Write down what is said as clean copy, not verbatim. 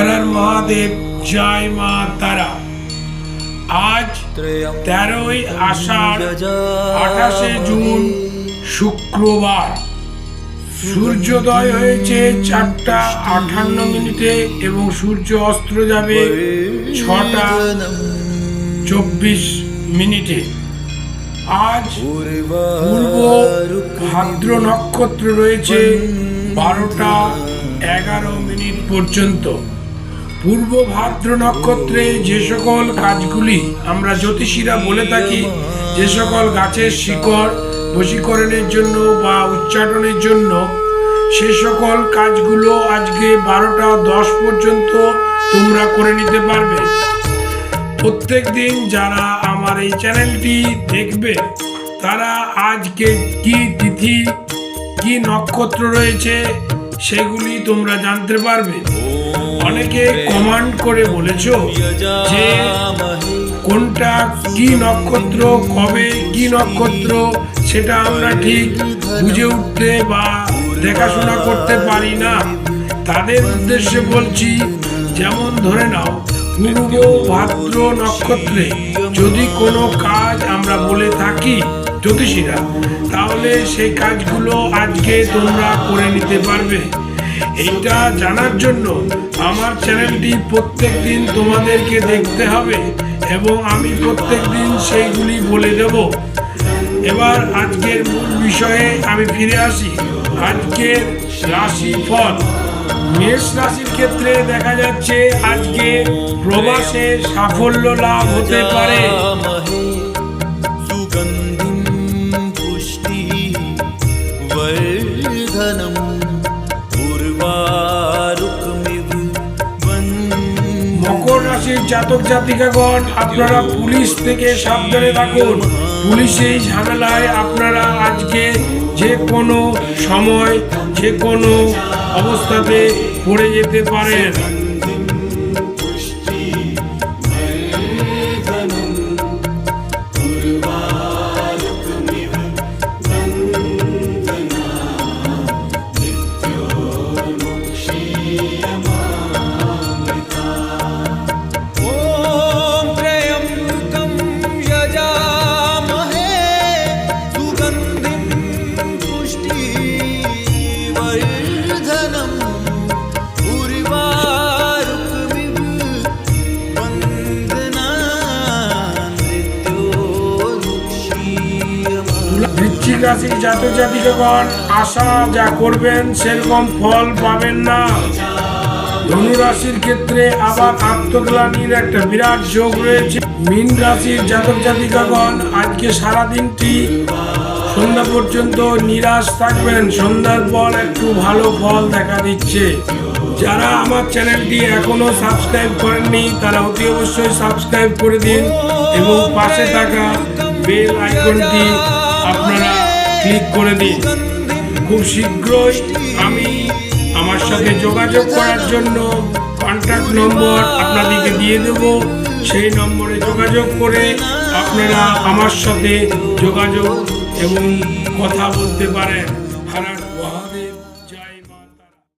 हर हर महादेव, जय मां तारा। आज 13ই আষাঢ় 28শে জুন শুক্রবার। সূর্যোদয় হয়েছে 4টা 58 মিনিটে এবং সূর্য অস্ত যাবে 6টা 24 মিনিটে। আজ পূর্ব ভাদ্র নক্ষত্র রয়েছে 12টা 11 মিনিট পর্যন্ত। পূর্ব ভাদ্র নক্ষত্রে যে সকল কাজগুলি আমরা জ্যোতিষীরা বলে থাকি, যে সকল গাছের শিকড় বশীকরণের জন্য বা উচ্চাটনের জন্য, সে সকল কাজগুলো আজকে 12টা 10 পর্যন্ত তোমরা করে নিতে পারবে। প্রত্যেক দিন যারা আমার এই চ্যানেলটি দেখবে তারা আজকে কি তিথি কি নক্ষত্র রয়েছে সেগুলি তোমরা জানতে পারবে। অনেকে কমেন্ট করে বলেছো যে কোনটা কি নক্ষত্র, কবে কি নক্ষত্র সেটা আমরা ঠিক বুঝে উঠতে বা দেখাশোনা করতে পারি না। তাদের উদ্দেশ্যে বলছি, যেমন ধরে নাও পূর্ব ভাদ্র নক্ষত্রে যদি কোনো কাজ আমরা বলে থাকি জ্যোতিষীরা, তাহলে সেই কাজগুলো আজকে তোমরা করে নিতে পারবে। এইটা জানার জন্য আমার চ্যানেলটি প্রত্যেক দিন তোমাদেরকে দেখতে হবে এবং আমি প্রত্যেক দিন সেইগুলি বলে দেব। এবার আজকের মূল বিষয়ে আমি ফিরে আসি। আজকের রাশি ফল মেষ রাশির ক্ষেত্রে দেখা যাচ্ছে আজকে প্রবাসে সাফল্য লাভ হতে পারে। মকর রাশির জাতক জাতিকাগণ, আপনারা পুলিশ থেকে সাবধানে থাকুন। পুলিশের ঝামেলায় আপনারা আজকে যে কোনো সময় যে কোনো অবস্থাতে পড়ে যেতে পারেন। বৃশ্চিক রাশির জাতক জাতিকাগণ, আশা যা করবেন সেরকম ফল পাবেন না। ধনু রাশির ক্ষেত্রে আবার আত্মগ্লানির একটা বিরাট যোগ রয়েছে। মীন রাশির জাতক জাতিকাগণ, আজকে সারাদিনটি সন্ধ্যা পর্যন্ত নিরাশ থাকবেন। সন্ধ্যার পর একটু ভালো ফল দেখা দিচ্ছে। যারা আমার চ্যানেলটি এখনো সাবস্ক্রাইব করেননি তারা অতি অবশ্যই সাবস্ক্রাইব করে দিন এবং পাশে থাকা বেল আইকনটি আপনারা ক্লিক করে দিন। খুব শীঘ্রই আমি আমার সাথে যোগাযোগ করার জন্য কন্ট্যাক্ট নম্বর আপনাদেরকে দিয়ে দেব। সেই নম্বরে যোগাযোগ করে আপনারা আমার সাথে যোগাযোগ এবং কথা বলতে পারেন।